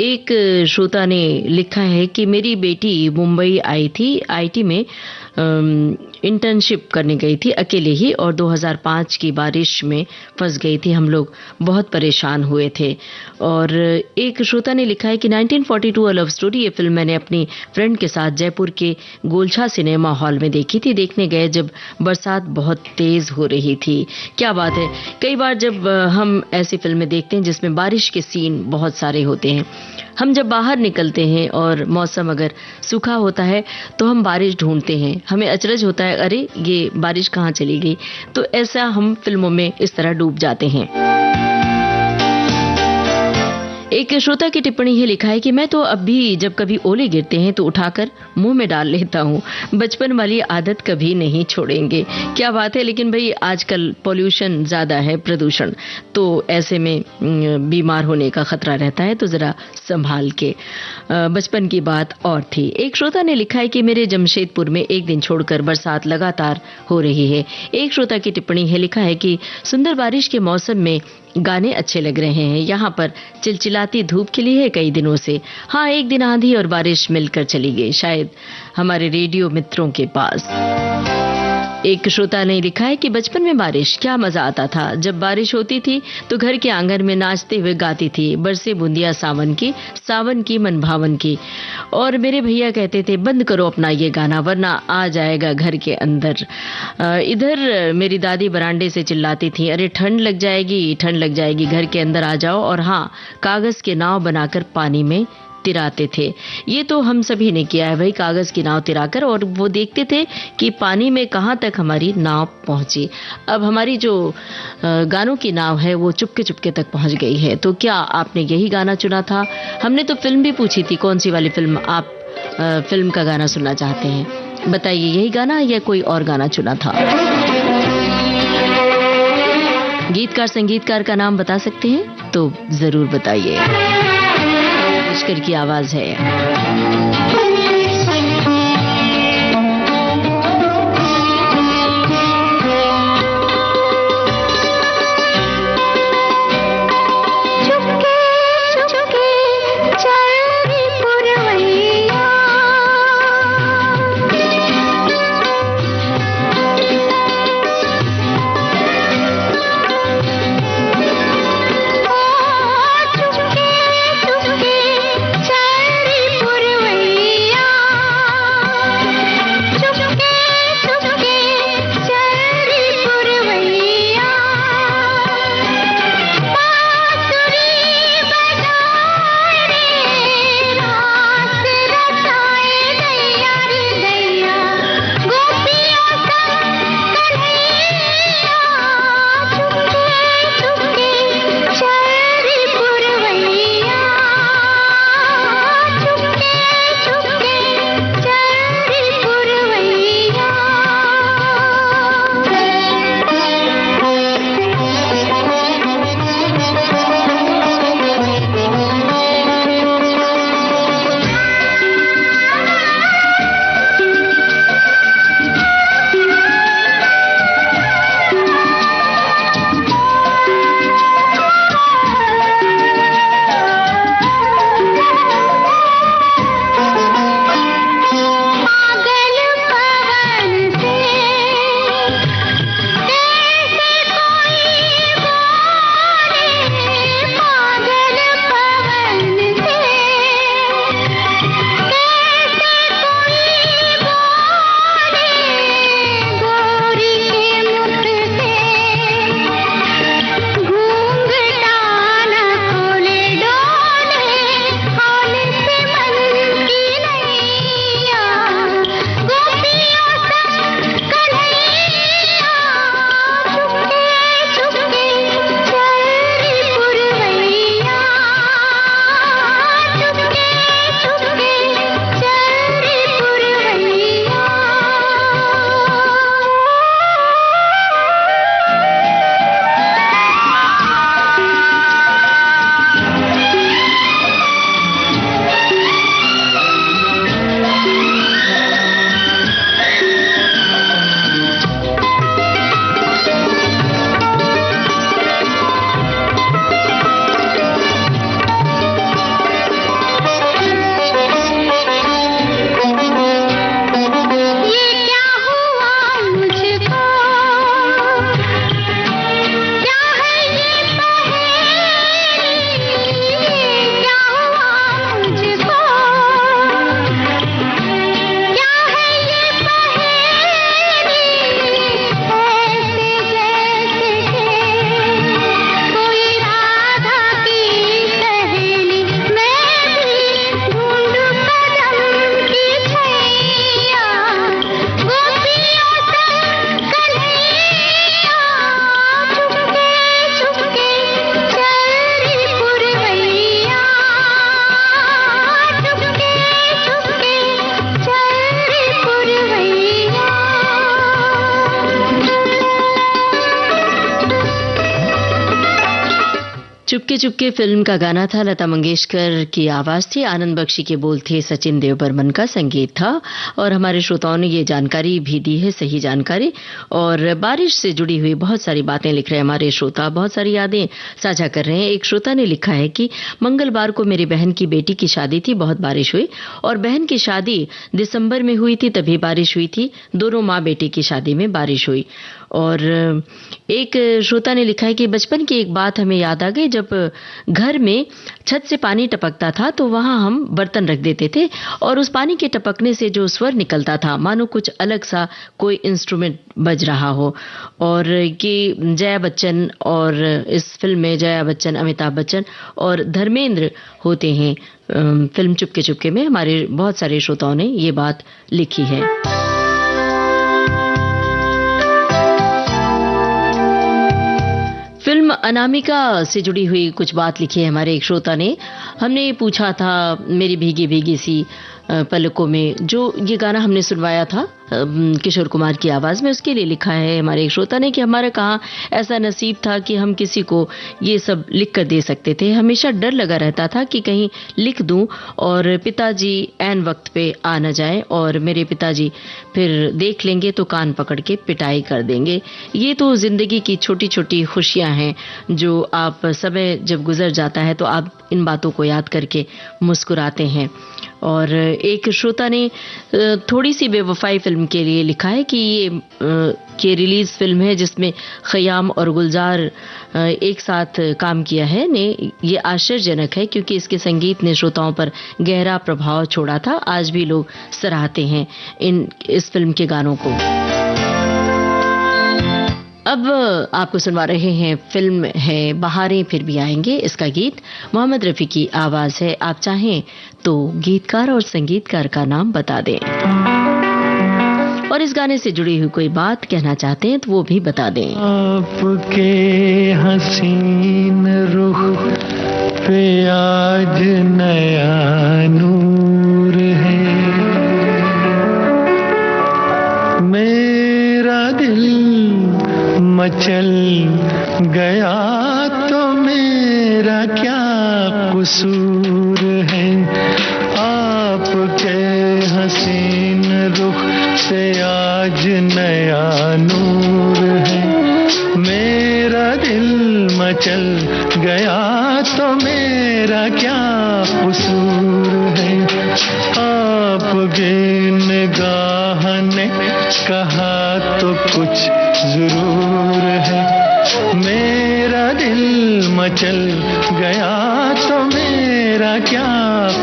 एक श्रोता ने लिखा है कि मेरी बेटी मुंबई आई थी, आईटी में इंटर्नशिप करने गई थी अकेले ही, और 2005 की बारिश में फंस गई थी। हम लोग बहुत परेशान हुए थे। और एक श्रोता ने लिखा है कि 1942 लव स्टोरी, ये फिल्म मैंने अपनी फ्रेंड के साथ जयपुर के गोलछा सिनेमा हॉल में देखी थी। देखने गए जब बरसात बहुत तेज हो रही थी। क्या बात है, कई बार जब हम ऐसी फिल्में देखते हैं जिसमें बारिश के सीन बहुत सारे होते हैं, हम जब बाहर निकलते हैं और मौसम अगर सूखा होता है तो हम बारिश ढूंढते हैं। हमें अचरज होता है, अरे ये बारिश कहाँ चली गई। तो ऐसा हम फिल्मों में इस तरह डूब जाते हैं। एक श्रोता की टिप्पणी ही लिखा है कि मैं तो अब भी जब कभी ओले गिरते हैं तो उठाकर मुंह में डाल लेता हूँ, बचपन वाली आदत कभी नहीं छोड़ेंगे। क्या बात है, लेकिन भाई आजकल पॉल्यूशन ज़्यादा है, प्रदूषण, तो ऐसे में बीमार होने का खतरा रहता है, तो ज़रा संभाल के। बचपन की बात और थी। एक श्रोता ने लिखा है कि मेरे जमशेदपुर में एक दिन छोड़कर बरसात लगातार हो रही है। एक श्रोता की टिप्पणी है, लिखा है कि सुंदर बारिश के मौसम में गाने अच्छे लग रहे हैं। यहाँ पर चिलचिलाती धूप खिली है कई दिनों से। हाँ, एक दिन आंधी और बारिश मिलकर चली गई, शायद हमारे रेडियो मित्रों के पास। एक श्रोता ने लिखा है कि बचपन में बारिश क्या मजा आता था। जब बारिश होती थी तो घर के आंगन में नाचते हुए गाती थी, बरसे बूंदिया सावन की मन भावन की। और मेरे भैया कहते थे बंद करो अपना ये गाना वरना आ जाएगा घर के अंदर। इधर मेरी दादी बरांडे से चिल्लाती थी, अरे ठंड लग जाएगी, घर के अंदर आ जाओ। और हाँ, कागज के नाव बनाकर पानी में तिराते थे। ये तो हम सभी ने किया है भाई, कागज की नाव तिराकर, और वो देखते थे कि पानी में कहां तक हमारी नाव पहुंची। अब हमारी जो गानों की नाव है वो चुपके चुपके तक पहुंच गई है। तो क्या आपने यही गाना चुना था? हमने तो फिल्म भी पूछी थी, कौन सी वाली फिल्म आप फिल्म का गाना सुनना चाहते हैं? बताइए, यही गाना या कोई और गाना चुना था? गीतकार संगीतकार का नाम बता सकते हैं तो जरूर बताइए। पुष्कर की आवाज है। चुपके चुपके चली पुरवैया। चुपके चुपके फिल्म का गाना था। लता मंगेशकर की आवाज थी, आनंद बख्शी के बोल थे, सचिन देव बर्मन का संगीत था। और हमारे श्रोताओं ने ये जानकारी भी दी है, सही जानकारी। और बारिश से जुड़ी हुई बहुत सारी बातें लिख रहे हैं हमारे श्रोता, बहुत सारी यादें साझा कर रहे हैं। एक श्रोता ने लिखा है कि मंगलवार को मेरी बहन की बेटी की शादी थी, बहुत बारिश हुई और बहन की शादी दिसंबर में हुई थी, तभी बारिश हुई थी। दोनों माँ बेटी की शादी में बारिश हुई। और एक श्रोता ने लिखा है कि बचपन की एक बात हमें याद आ गई, जब घर में छत से पानी टपकता था तो वहां हम बर्तन रख देते थे और उस पानी के टपकने से जो स्वर निकलता था मानो कुछ अलग सा कोई इंस्ट्रूमेंट बज रहा हो। और कि जया बच्चन, और इस फिल्म में जया बच्चन, अमिताभ बच्चन और धर्मेंद्र होते हैं फिल्म चुपके चुपके में। हमारे बहुत सारे श्रोताओं ने ये बात लिखी है। फिल्म अनामिका से जुड़ी हुई कुछ बात लिखी है हमारे एक श्रोता ने। हमने पूछा था मेरी भीगी भीगी सी पलकों में, जो ये गाना हमने सुनवाया था किशोर कुमार की आवाज में, उसके लिए लिखा है हमारे एक श्रोता ने कि हमारा कहाँ ऐसा नसीब था कि हम किसी को ये सब लिख कर दे सकते थे। हमेशा डर लगा रहता था कि कहीं लिख दूं और पिताजी ऐन वक्त पे आ न जाए और मेरे पिताजी फिर देख लेंगे तो कान पकड़ के पिटाई कर देंगे। ये तो जिंदगी की छोटी छोटी खुशियां हैं जो आप समय जब गुजर जाता है तो आप इन बातों को याद करके मुस्कुराते हैं। और एक श्रोता ने थोड़ी सी बेवफाई फिल्म के लिए लिखा है कि ये रिलीज फिल्म है जिसमें खयाम और गुलजार एक साथ काम किया है ने ये आश्चर्यजनक है क्योंकि इसके संगीत ने श्रोताओं पर गहरा प्रभाव छोड़ा था। आज भी लोग सराहते हैं इस फिल्म के गानों को। अब आपको सुनवा रहे हैं, फिल्म है बहारें फिर भी आएंगे। इसका गीत मोहम्मद रफी की आवाज है। आप चाहें तो गीतकार और संगीतकार का नाम बता दें और इस गाने से जुड़ी हुई कोई बात कहना चाहते हैं तो वो भी बता दें। आपके हसीन रुख पे आज नया नूर है, मेरा दिल मचल गया तो मेरा क्या कसूर है। आपके हसीन रुख से आज नया नूर है, मेरा दिल मचल गया तो मेरा क्या कसूर है। आपकी निगाह ने कहा तो कुछ जरूर है, मेरा दिल मचल गया तो मेरा क्या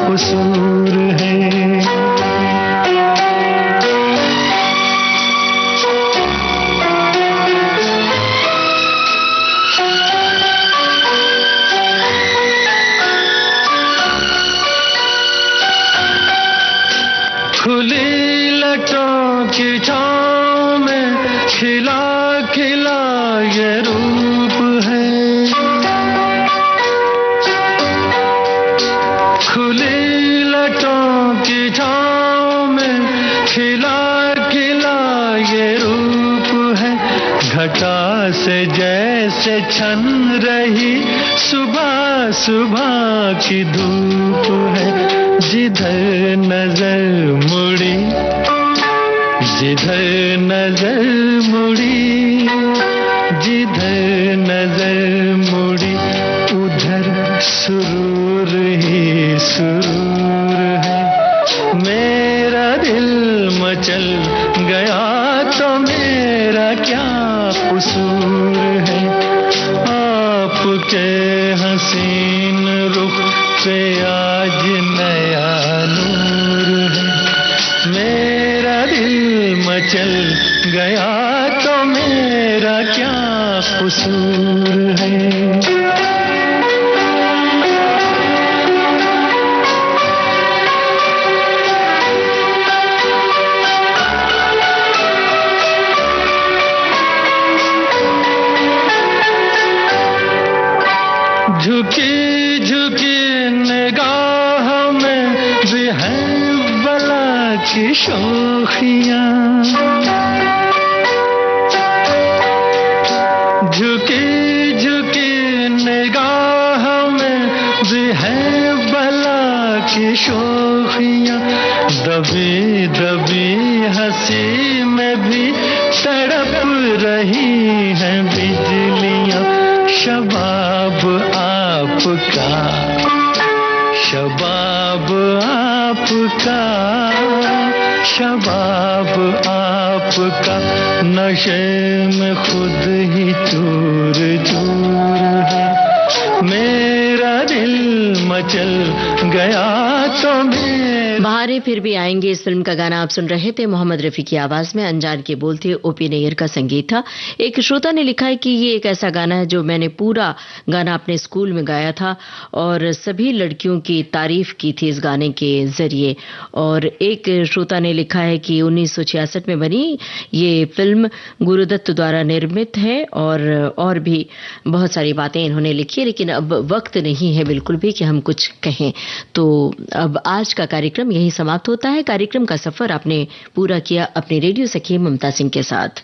कसूर है। खुली लटों की छाँव में खिला खिला ये रूप है, खुली लटों की छाँव में खिला खिला ये रूप है। घटा से जैसे छन रही सुबह सुबह की धूप है। जिधर नजर मुड़ी, जिधर नजर मुड़ी, जिधर नजर मुड़ी उधर सुरूर ही सुरूर है। मेरा दिल मचल गया तो मेरा क्या कसूर है। आपके हसीन रुख पे आज नया नूर है, मेरा दिल मचल गया तो मेरा क्या कसूर है। झुकी झुकी निगाह में भी है बला की शोखियाँ, झुकी झुकी निगाह रही हैं बिजलियां, शबाब आपका, शबाब आपका, शबाब आपका, नशे में खुद ही चूर चूर है, मेरा दिल मचल गया तो बहारें फिर भी आएंगे। इस फिल्म का गाना आप सुन रहे थे, मोहम्मद रफी की आवाज में, अनजान के बोल थे, ओपी नैयर का संगीत था। एक श्रोता ने लिखा है कि ये एक ऐसा गाना है जो मैंने पूरा गाना अपने स्कूल में गाया था और सभी लड़कियों की तारीफ की थी इस गाने के जरिए। और एक श्रोता ने लिखा है कि 1966 में बनी ये फिल्म गुरुदत्त द्वारा निर्मित है और भी बहुत सारी बातें इन्होंने लिखी है, लेकिन अब वक्त नहीं है बिल्कुल भी कि हम कुछ कहें। तो अब आज का कार्यक्रम यही समाप्त होता है। कार्यक्रम का सफर आपने पूरा किया अपने रेडियो सखी ममता सिंह के साथ।